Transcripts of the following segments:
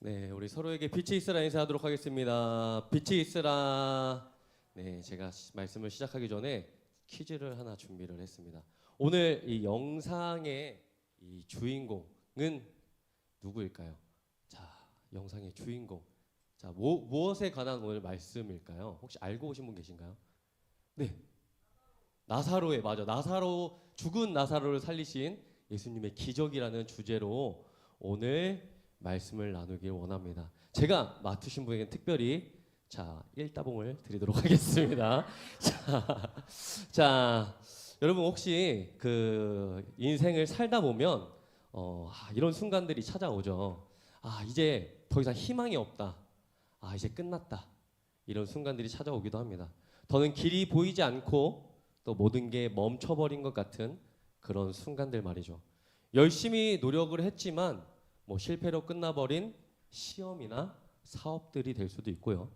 네, 우리 서로에게 빛이 있으라 인사하도록 하겠습니다. 빛이 있으라. 네, 제가 말씀을 시작하기 전에 퀴즈를 하나 준비를 했습니다. 오늘 이 영상의 이 주인공은 누구일까요? 자, 영상의 주인공. 자, 무엇에 관한 오늘 말씀일까요? 혹시 알고 오신 분 계신가요? 네, 나사로의 맞아. 죽은 나사로를 살리신 예수님의 기적이라는 주제로 오늘 말씀을 나누길 원합니다. 제가 맡으신 분에게는 특별히 일따봉을 드리도록 하겠습니다. 자, 여러분 혹시 그 인생을 살다 보면 이런 순간들이 찾아오죠. 이제 더 이상 희망이 없다. 이제 끝났다. 이런 순간들이 찾아오기도 합니다. 더는 길이 보이지 않고 또 모든 게 멈춰버린 것 같은 그런 순간들 말이죠. 열심히 노력을 했지만 실패로 끝나버린 시험이나 사업들이 될 수도 있고요.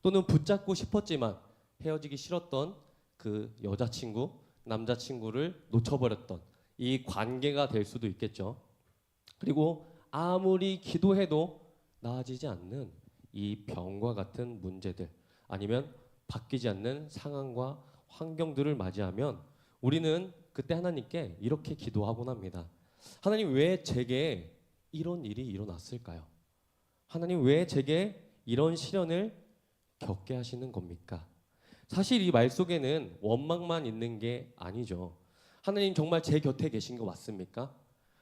또는 붙잡고 싶었지만 헤어지기 싫었던 그 여자친구, 남자친구를 놓쳐버렸던 이 관계가 될 수도 있겠죠. 그리고 아무리 기도해도 나아지지 않는 이 병과 같은 문제들, 아니면 바뀌지 않는 상황과 환경들을 맞이하면 우리는 그때 하나님께 이렇게 기도하곤 합니다. 하나님, 왜 제게 이런 일이 일어났을까요? 하나님, 왜 제게 이런 시련을 겪게 하시는 겁니까? 사실 이 말 속에는 원망만 있는 게 아니죠. 하나님, 정말 제 곁에 계신 거 맞습니까?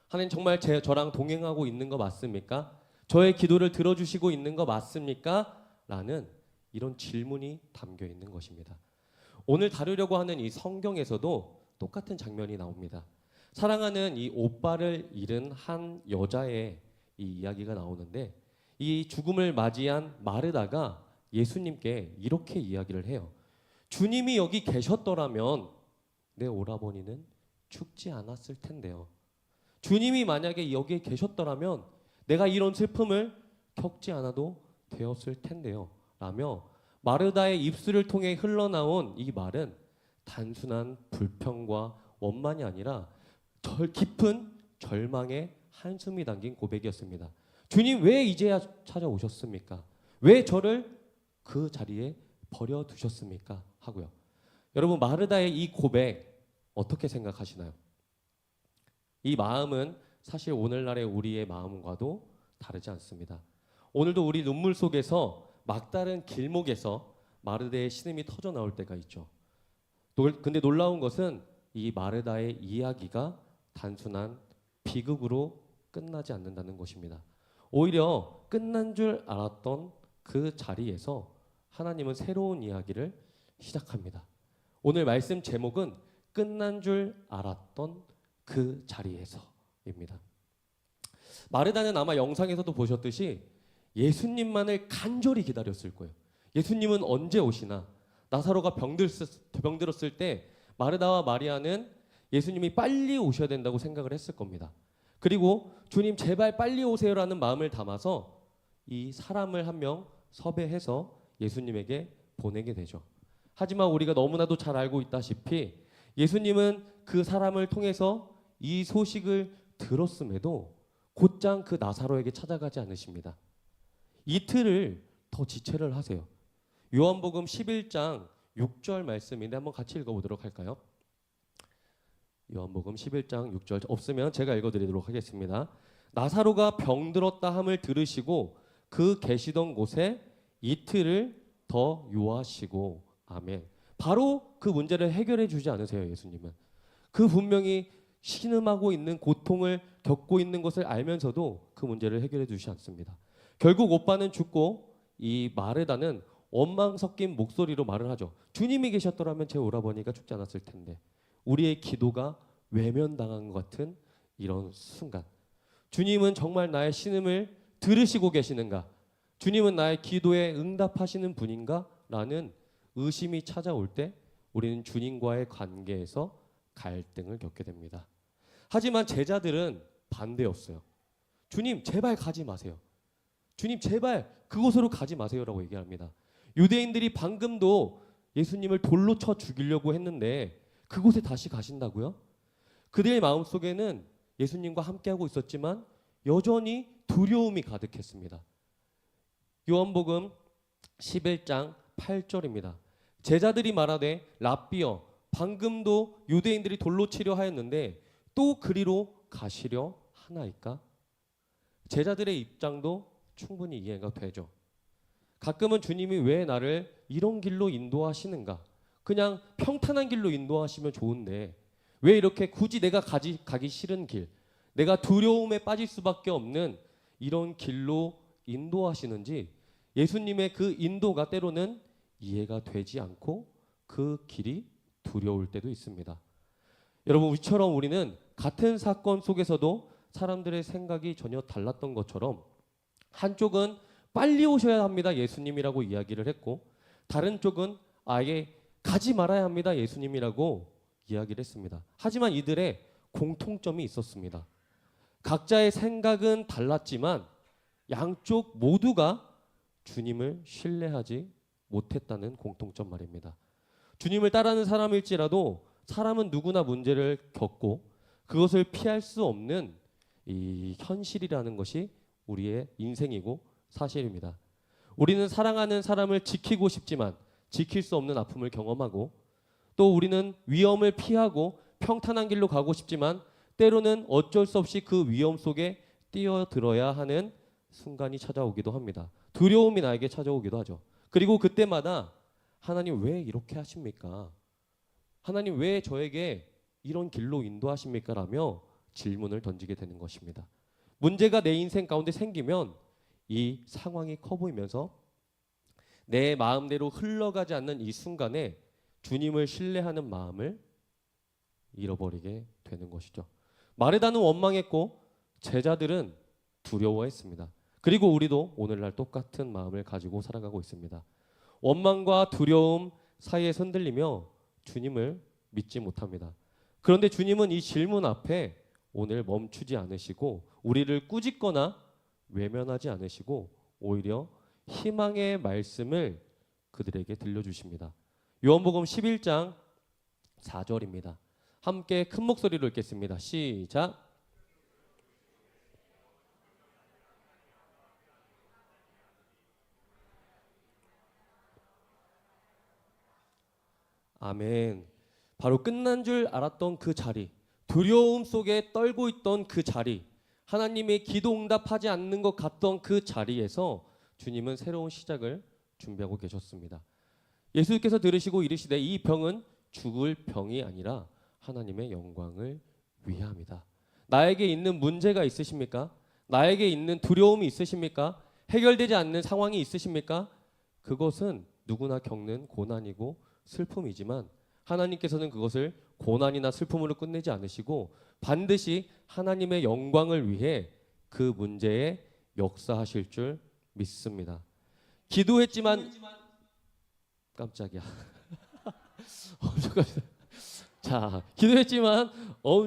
하나님, 정말 저랑 동행하고 있는 거 맞습니까? 저의 기도를 들어주시고 있는 거 맞습니까? 라는 이런 질문이 담겨 있는 것입니다. 오늘 다루려고 하는 이 성경에서도 똑같은 장면이 나옵니다. 사랑하는 이 오빠를 잃은 한 여자의 이 이야기가 나오는데, 이 죽음을 맞이한 마르다가 예수님께 이렇게 이야기를 해요. 주님이 여기 계셨더라면 내 오라버니는 죽지 않았을 텐데요. 주님이 만약에 여기에 계셨더라면 내가 이런 슬픔을 겪지 않아도 되었을 텐데요. 라며 마르다의 입술을 통해 흘러나온 이 말은 단순한 불평과 원만이 아니라 깊은 절망의 한숨이 담긴 고백이었습니다. 주님, 왜 이제야 찾아오셨습니까? 왜 저를 그 자리에 버려두셨습니까? 하고요. 여러분, 마르다의 이 고백 어떻게 생각하시나요? 이 마음은 사실 오늘날의 우리의 마음과도 다르지 않습니다. 오늘도 우리 눈물 속에서 막다른 길목에서 마르다의 신음이 터져 나올 때가 있죠. 근데 놀라운 것은 이 마르다의 이야기가 단순한 비극으로 끝나지 않는다는 것입니다. 오히려 끝난 줄 알았던 그 자리에서 하나님은 새로운 이야기를 시작합니다. 오늘 말씀 제목은 끝난 줄 알았던 그 자리에서입니다. 마르다는 아마 영상에서도 보셨듯이 예수님만을 간절히 기다렸을 거예요. 예수님은 언제 오시나? 나사로가 병들었을 때 마르다와 마리아는 예수님이 빨리 오셔야 된다고 생각을 했을 겁니다. 그리고 주님 제발 빨리 오세요라는 마음을 담아서 이 사람을 한 명 섭외해서 예수님에게 보내게 되죠. 하지만 우리가 너무나도 잘 알고 있다시피 예수님은 그 사람을 통해서 이 소식을 들었음에도 곧장 그 나사로에게 찾아가지 않으십니다. 이틀을 더 지체를 하세요. 요한복음 11장 6절 말씀인데 한번 같이 읽어보도록 할까요? 요한복음 11장 6절, 없으면 제가 읽어드리도록 하겠습니다. 나사로가 병들었다 함을 들으시고 그 계시던 곳에 이틀을 더 요하시고. 아멘. 바로 그 문제를 해결해 주지 않으세요. 예수님은 그 분명히 신음하고 있는 고통을 겪고 있는 것을 알면서도 그 문제를 해결해 주지 않습니다. 결국 오빠는 죽고 이 마르다는 원망 섞인 목소리로 말을 하죠. 주님이 계셨더라면 제 오라버니가 죽지 않았을 텐데. 우리의 기도가 외면당한 것 같은 이런 순간, 주님은 정말 나의 신음을 들으시고 계시는가? 주님은 나의 기도에 응답하시는 분인가? 라는 의심이 찾아올 때 우리는 주님과의 관계에서 갈등을 겪게 됩니다. 하지만 제자들은 반대였어요. 주님 제발 가지 마세요. 주님 제발 그곳으로 가지 마세요라고 얘기합니다. 유대인들이 방금도 예수님을 돌로 쳐 죽이려고 했는데 그곳에 다시 가신다고요? 그들의 마음속에는 예수님과 함께하고 있었지만 여전히 두려움이 가득했습니다. 요한복음 11장 8절입니다. 제자들이 말하되 랍비여 방금도 유대인들이 돌로 치려 하였는데 또 그리로 가시려 하나이까? 제자들의 입장도 충분히 이해가 되죠. 가끔은 주님이 왜 나를 이런 길로 인도하시는가? 그냥 평탄한 길로 인도하시면 좋은데 왜 이렇게 굳이 내가 가기 싫은 길, 내가 두려움에 빠질 수밖에 없는 이런 길로 인도하시는지 예수님의 그 인도가 때로는 이해가 되지 않고 그 길이 두려울 때도 있습니다. 여러분, 우리처럼 우리는 같은 사건 속에서도 사람들의 생각이 전혀 달랐던 것처럼 한쪽은 빨리 오셔야 합니다 예수님이라고 이야기를 했고, 다른 쪽은 아예 가지 말아야 합니다 예수님이라고 이야기를 했습니다. 하지만 이들의 공통점이 있었습니다. 각자의 생각은 달랐지만 양쪽 모두가 주님을 신뢰하지 못했다는 공통점 말입니다. 주님을 따르는 사람일지라도 사람은 누구나 문제를 겪고 그것을 피할 수 없는 이 현실이라는 것이 우리의 인생이고 사실입니다. 우리는 사랑하는 사람을 지키고 싶지만 지킬 수 없는 아픔을 경험하고, 또 우리는 위험을 피하고 평탄한 길로 가고 싶지만 때로는 어쩔 수 없이 그 위험 속에 뛰어들어야 하는 순간이 찾아오기도 합니다. 두려움이 나에게 찾아오기도 하죠. 그리고 그때마다 하나님 왜 이렇게 하십니까? 하나님 왜 저에게 이런 길로 인도하십니까? 라며 질문을 던지게 되는 것입니다. 문제가 내 인생 가운데 생기면 이 상황이 커 보이면서 내 마음대로 흘러가지 않는 이 순간에 주님을 신뢰하는 마음을 잃어버리게 되는 것이죠. 마르다는 원망했고 제자들은 두려워했습니다. 그리고 우리도 오늘날 똑같은 마음을 가지고 살아가고 있습니다. 원망과 두려움 사이에 흔들리며 주님을 믿지 못합니다. 그런데 주님은 이 질문 앞에 오늘 멈추지 않으시고 우리를 꾸짖거나 외면하지 않으시고 오히려 희망의 말씀을 그들에게 들려주십니다. 요한복음 11장 4절입니다. 함께 큰 목소리로 읽겠습니다. 시작. 아멘. 바로 끝난 줄 알았던 그 자리, 두려움 속에 떨고 있던 그 자리, 하나님의 기도 응답하지 않는 것 같던 그 자리에서 주님은 새로운 시작을 준비하고 계셨습니다. 예수께서 들으시고 이르시되 이 병은 죽을 병이 아니라 하나님의 영광을 위함이다. 나에게 있는 문제가 있으십니까? 나에게 있는 두려움이 있으십니까? 해결되지 않는 상황이 있으십니까? 그것은 누구나 겪는 고난이고 슬픔이지만 하나님께서는 그것을 고난이나 슬픔으로 끝내지 않으시고 반드시 하나님의 영광을 위해 그 문제에 역사하실 줄 믿습니다. 기도했지만 깜짝이야. 자, 기도했지만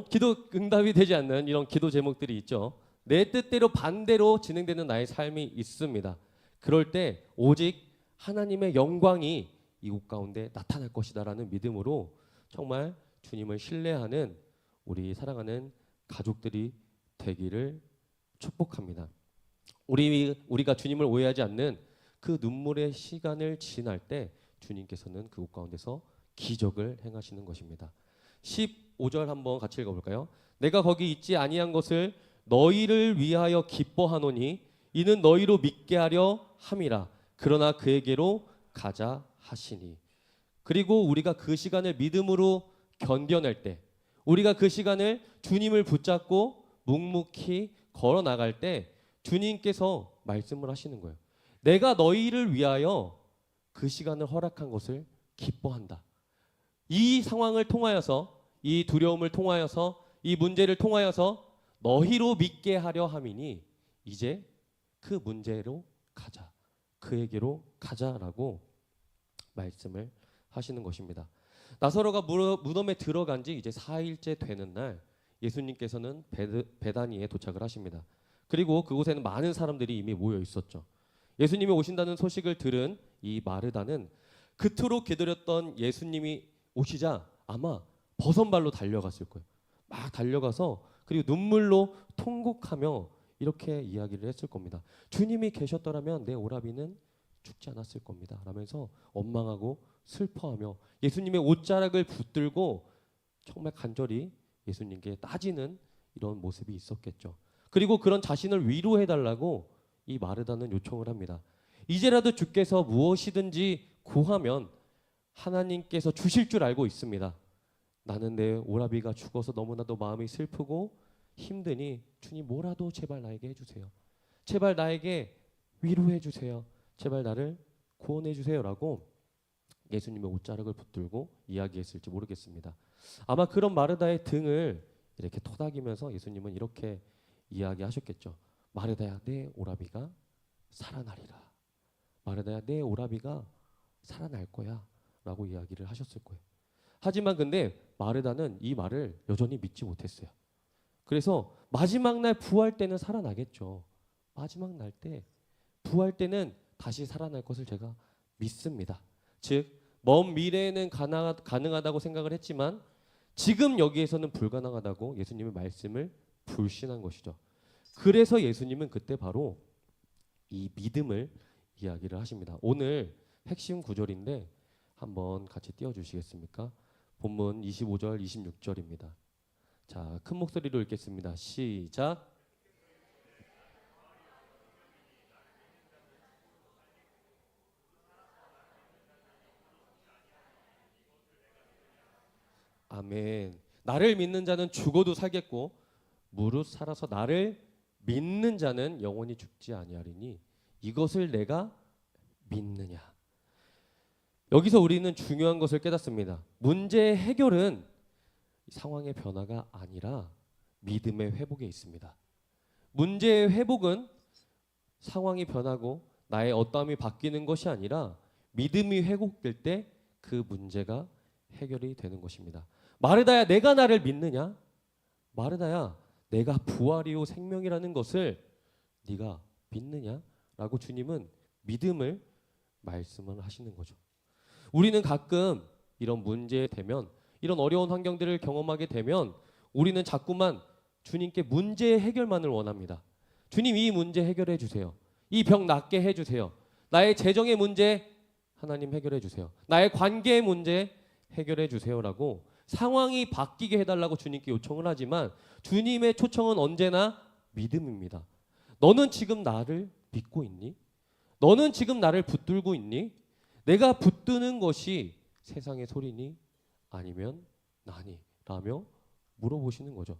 기도 응답이 되지 않는 이런 기도 제목들이 있죠. 내 뜻대로 반대로 진행되는 나의 삶이 있습니다. 그럴 때 오직 하나님의 영광이 이곳 가운데 나타날 것이다라는 믿음으로 정말 주님을 신뢰하는 우리 사랑하는 가족들이 되기를 축복합니다. 우리가 주님을 오해하지 않는 그 눈물의 시간을 지날 때 주님께서는 그곳 가운데서 기적을 행하시는 것입니다. 15절 한번 같이 읽어볼까요? 내가 거기 있지 아니한 것을 너희를 위하여 기뻐하노니 이는 너희로 믿게 하려 함이라. 그러나 그에게로 가자 하시니. 그리고 우리가 그 시간을 믿음으로 견뎌낼 때, 우리가 그 시간을 주님을 붙잡고 묵묵히 걸어 나갈 때 주님께서 말씀을 하시는 거예요. 내가 너희를 위하여 그 시간을 허락한 것을 기뻐한다. 이 상황을 통하여서, 이 두려움을 통하여서, 이 문제를 통하여서 너희로 믿게 하려 함이니 이제 그 문제로 가자, 그에게로 가자라고 말씀을 하시는 것입니다. 나사로가 무덤에 들어간 지 이제 4일째 되는 날 예수님께서는 베다니에 도착을 하십니다. 그리고 그곳에는 많은 사람들이 이미 모여 있었죠. 예수님이 오신다는 소식을 들은 이 마르다는 그토록 기다렸던 예수님이 오시자 아마 버선발로 달려갔을 거예요. 막 달려가서 그리고 눈물로 통곡하며 이렇게 이야기를 했을 겁니다. 주님이 계셨더라면 내 오라비는 죽지 않았을 겁니다. 라면서 원망하고 슬퍼하며 예수님의 옷자락을 붙들고 정말 간절히 예수님께 따지는 이런 모습이 있었겠죠. 그리고 그런 자신을 위로해달라고 이 마르다는 요청을 합니다. 이제라도 주께서 무엇이든지 구하면 하나님께서 주실 줄 알고 있습니다. 나는 내 오라비가 죽어서 너무나도 마음이 슬프고 힘드니 주님 뭐라도 제발 나에게 해주세요. 제발 나에게 위로해 주세요. 제발 나를 구원해 주세요라고 예수님의 옷자락을 붙들고 이야기했을지 모르겠습니다. 아마 그런 마르다의 등을 이렇게 토닥이면서 예수님은 이렇게 이야기하셨겠죠. 마르다야, 내 오라비가 살아나리라. 마르다야, 내 오라비가 살아날 거야 라고 이야기를 하셨을 거예요. 하지만 근데 마르다는 이 말을 여전히 믿지 못했어요. 그래서 마지막 날 부활 때는 살아나겠죠. 마지막 날 때 부활 때는 다시 살아날 것을 제가 믿습니다. 즉 먼 미래에는 가능하다고 생각을 했지만 지금 여기에서는 불가능하다고 예수님의 말씀을 불신한 것이죠. 그래서 예수님은 그때 바로 이 믿음을 이야기를 하십니다. 오늘 핵심 구절인데 한번 같이 띄워주시겠습니까? 본문 25절, 26절입니다. 자, 큰 목소리로 읽겠습니다. 시작. 아멘. 나를 믿는 자는 죽어도 살겠고 무릇 살아서 나를 믿는 자는 영원히 죽지 아니하리니 이것을 내가 믿느냐. 여기서 우리는 중요한 것을 깨닫습니다. 문제의 해결은 상황의 변화가 아니라 믿음의 회복에 있습니다. 문제의 회복은 상황이 변하고 나의 어떠함이 바뀌는 것이 아니라 믿음이 회복될 때 그 문제가 해결이 되는 것입니다. 마르다야, 내가 나를 믿느냐? 마르다야, 내가 부활이요 생명이라는 것을 네가 믿느냐? 라고 주님은 믿음을 말씀을 하시는 거죠. 우리는 가끔 이런 문제에 되면, 이런 어려운 환경들을 경험하게 되면 우리는 자꾸만 주님께 문제의 해결만을 원합니다. 주님, 이 문제 해결해 주세요. 이 병 낫게 해 주세요. 나의 재정의 문제 하나님 해결해 주세요. 나의 관계의 문제 해결해 주세요라고 상황이 바뀌게 해달라고 주님께 요청을 하지만 주님의 초청은 언제나 믿음입니다. 너는 지금 나를 믿고 있니? 너는 지금 나를 붙들고 있니? 내가 붙드는 것이 세상의 소리니 아니면 나니? 라며 물어보시는 거죠.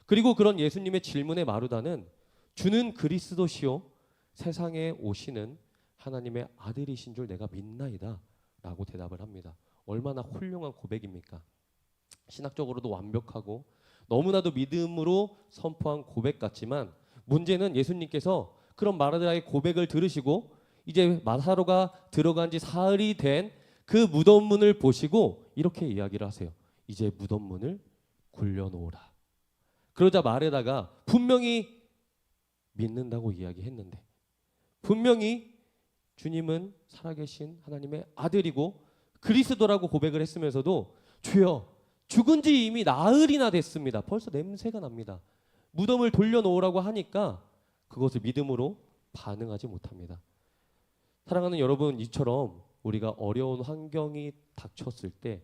그리고 그런 예수님의 질문에 마르다는 주는 그리스도시요 세상에 오시는 하나님의 아들이신 줄 내가 믿나이다 라고 대답을 합니다. 얼마나 훌륭한 고백입니까? 신학적으로도 완벽하고 너무나도 믿음으로 선포한 고백 같지만 문제는 예수님께서 그런 마르다의 고백을 들으시고 이제 마사로가 들어간 지 사흘이 된 그 무덤 문을 보시고 이렇게 이야기를 하세요. 이제 무덤 문을 굴려놓으라. 그러자 마르다가 분명히 믿는다고 이야기했는데 분명히 주님은 살아계신 하나님의 아들이고 그리스도라고 고백을 했으면서도 주여 죽은 지 이미 나흘이나 됐습니다. 벌써 냄새가 납니다. 무덤을 돌려놓으라고 하니까 그것을 믿음으로 반응하지 못합니다. 사랑하는 여러분, 이처럼 우리가 어려운 환경이 닥쳤을 때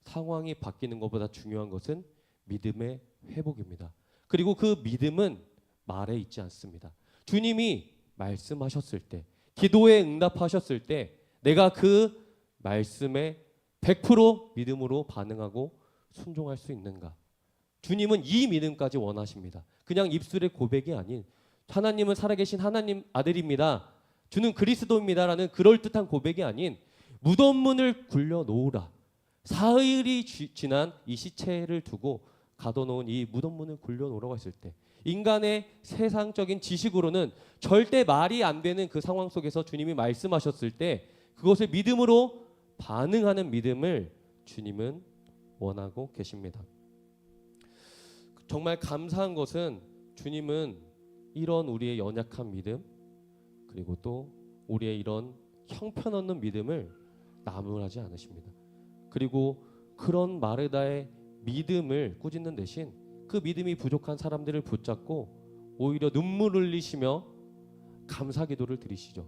상황이 바뀌는 것보다 중요한 것은 믿음의 회복입니다. 그리고 그 믿음은 말에 있지 않습니다. 주님이 말씀하셨을 때, 기도에 응답하셨을 때 내가 그 말씀에 100% 믿음으로 반응하고 순종할 수 있는가? 주님은 이 믿음까지 원하십니다. 그냥 입술의 고백이 아닌 하나님은 살아계신 하나님 아들입니다. 주는 그리스도입니다라는 그럴듯한 고백이 아닌 무덤 문을 굴려놓으라. 사흘이 지난 이 시체를 두고 가둬놓은 이 무덤 문을 굴려놓으라고 했을 때 인간의 세상적인 지식으로는 절대 말이 안 되는 그 상황 속에서 주님이 말씀하셨을 때 그것을 믿음으로 반응하는 믿음을 주님은 원하고 계십니다. 정말 감사한 것은 주님은 이런 우리의 연약한 믿음 그리고 또 우리의 이런 형편없는 믿음을 나무라지 않으십니다. 그리고 그런 마르다의 믿음을 꾸짖는 대신 그 믿음이 부족한 사람들을 붙잡고 오히려 눈물 흘리시며 감사 기도를 드리시죠.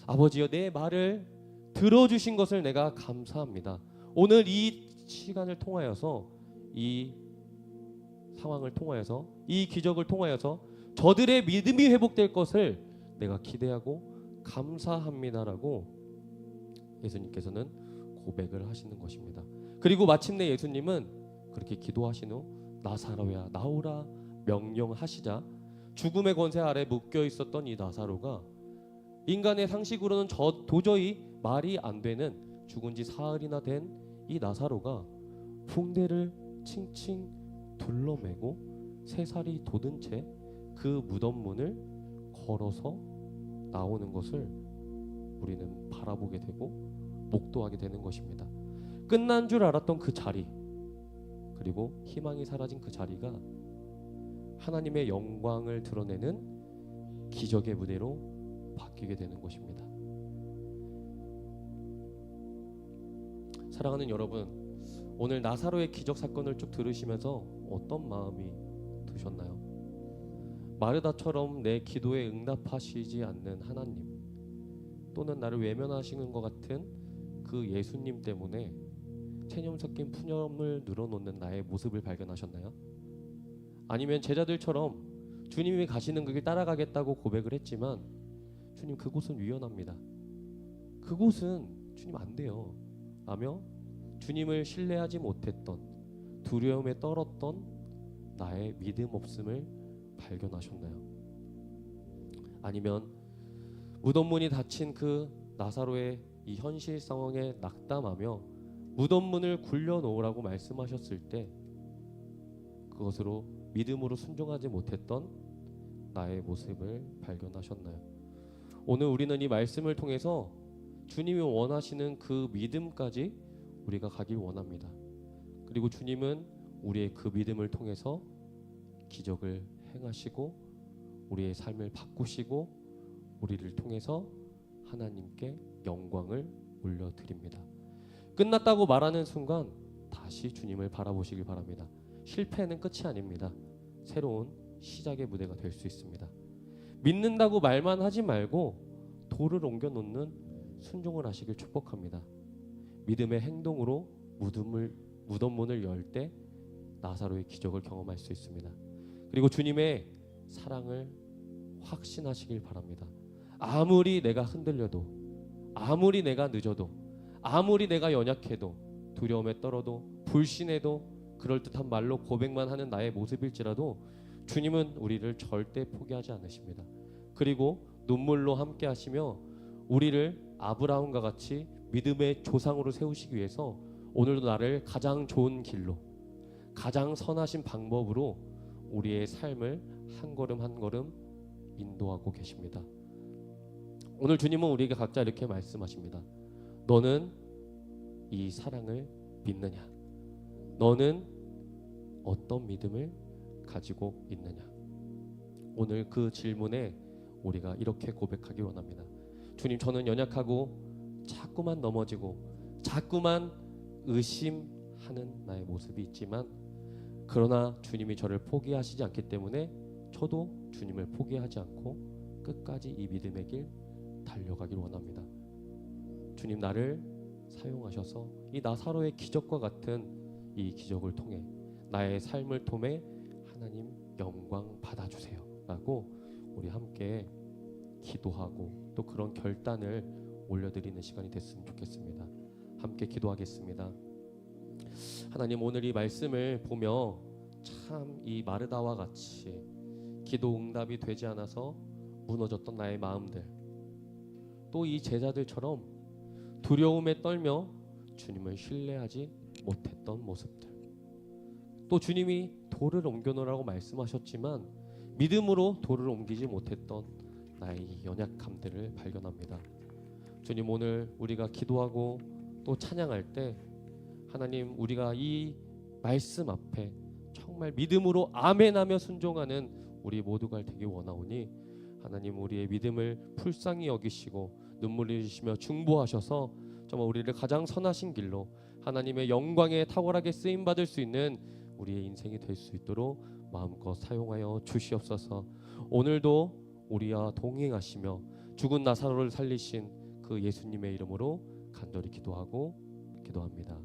아버지여, 내 말을 들어주신 것을 내가 감사합니다. 오늘 이 시간을 통하여서, 이 상황을 통하여서, 이 기적을 통하여서 저들의 믿음이 회복될 것을 내가 기대하고 감사합니다라고 예수님께서는 고백을 하시는 것입니다. 그리고 마침내 예수님은 그렇게 기도하신 후 나사로야 나오라 명령하시자 죽음의 권세 아래 묶여 있었던 이 나사로가, 인간의 상식으로는 도저히 말이 안 되는 죽은 지 사흘이나 된 이 나사로가 붕대를 칭칭 둘러매고 쇠살이 돋은 채 그 무덤 문을 걸어서 나오는 것을 우리는 바라보게 되고 목도하게 되는 것입니다. 끝난 줄 알았던 그 자리, 그리고 희망이 사라진 그 자리가 하나님의 영광을 드러내는 기적의 무대로 바뀌게 되는 것입니다. 사랑하는 여러분, 오늘 나사로의 기적 사건을 쭉 들으시면서 어떤 마음이 드셨나요? 마르다처럼 내 기도에 응답하시지 않는 하나님, 또는 나를 외면하시는 것 같은 그 예수님 때문에 체념 섞인 푸념을 늘어놓는 나의 모습을 발견하셨나요? 아니면 제자들처럼 주님이 가시는 그 길 따라가겠다고 고백을 했지만 주님, 그곳은 위험합니다, 그곳은 주님 안 돼요 라며 주님을 신뢰하지 못했던, 두려움에 떨었던 나의 믿음 없음을 발견하셨나요? 아니면 무덤문이 닫힌 그 나사로의 이 현실 상황에 낙담하며 무덤문을 굴려놓으라고 말씀하셨을 때 그것으로 믿음으로 순종하지 못했던 나의 모습을 발견하셨나요? 오늘 우리는 이 말씀을 통해서 주님이 원하시는 그 믿음까지 우리가 가길 원합니다. 그리고 주님은 우리의 그 믿음을 통해서 기적을 행하시고 우리의 삶을 바꾸시고 우리를 통해서 하나님께 영광을 올려드립니다. 끝났다고 말하는 순간 다시 주님을 바라보시길 바랍니다. 실패는 끝이 아닙니다. 새로운 시작의 무대가 될 수 있습니다. 믿는다고 말만 하지 말고 돌을 옮겨 놓는 순종을 하시길 축복합니다. 믿음의 행동으로 무덤문을 열 때 나사로의 기적을 경험할 수 있습니다. 그리고 주님의 사랑을 확신하시길 바랍니다. 아무리 내가 흔들려도, 아무리 내가 늦어도, 아무리 내가 연약해도, 두려움에 떨어도, 불신해도, 그럴듯한 말로 고백만 하는 나의 모습일지라도 주님은 우리를 절대 포기하지 않으십니다. 그리고 눈물로 함께 하시며 우리를 아브라함과 같이 믿음의 조상으로 세우시기 위해서 오늘도 나를 가장 좋은 길로, 가장 선하신 방법으로 우리의 삶을 한 걸음 한 걸음 인도하고 계십니다. 오늘 주님은 우리에게 각자 이렇게 말씀하십니다. 너는 이 사랑을 믿느냐? 너는 어떤 믿음을 가지고 있느냐? 오늘 그 질문에 우리가 이렇게 고백하기 원합니다. 주님, 저는 연약하고 자꾸만 넘어지고 자꾸만 의심하는 나의 모습이 있지만, 그러나 주님이 저를 포기하시지 않기 때문에 저도 주님을 포기하지 않고 끝까지 이 믿음의 길 달려가길 원합니다. 주님, 나를 사용하셔서 이 나사로의 기적과 같은 이 기적을 통해 나의 삶을 통해 하나님 영광 받아주세요 라고 우리 함께 기도하고 또 그런 결단을 올려드리는 시간이 됐으면 좋겠습니다. 함께 기도하겠습니다. 하나님, 오늘 이 말씀을 보며 참 이 마르다와 같이 기도 응답이 되지 않아서 무너졌던 나의 마음들, 또 이 제자들처럼 두려움에 떨며 주님을 신뢰하지 못했던 모습들, 또 주님이 돌을 옮겨놓으라고 말씀하셨지만 믿음으로 돌을 옮기지 못했던 나의 연약함들을 발견합니다. 주님, 오늘 우리가 기도하고 또 찬양할 때 하나님, 우리가 이 말씀 앞에 정말 믿음으로 아멘하며 순종하는 우리 모두가 되기 원하오니 하나님, 우리의 믿음을 불쌍히 여기시고 눈물 흘리시며 중보하셔서 정말 우리를 가장 선하신 길로 하나님의 영광에 탁월하게 쓰임받을 수 있는 우리의 인생이 될 수 있도록 마음껏 사용하여 주시옵소서. 오늘도 우리와 동행하시며 죽은 나사로를 살리신 그 예수님의 이름으로 간절히 기도합니다.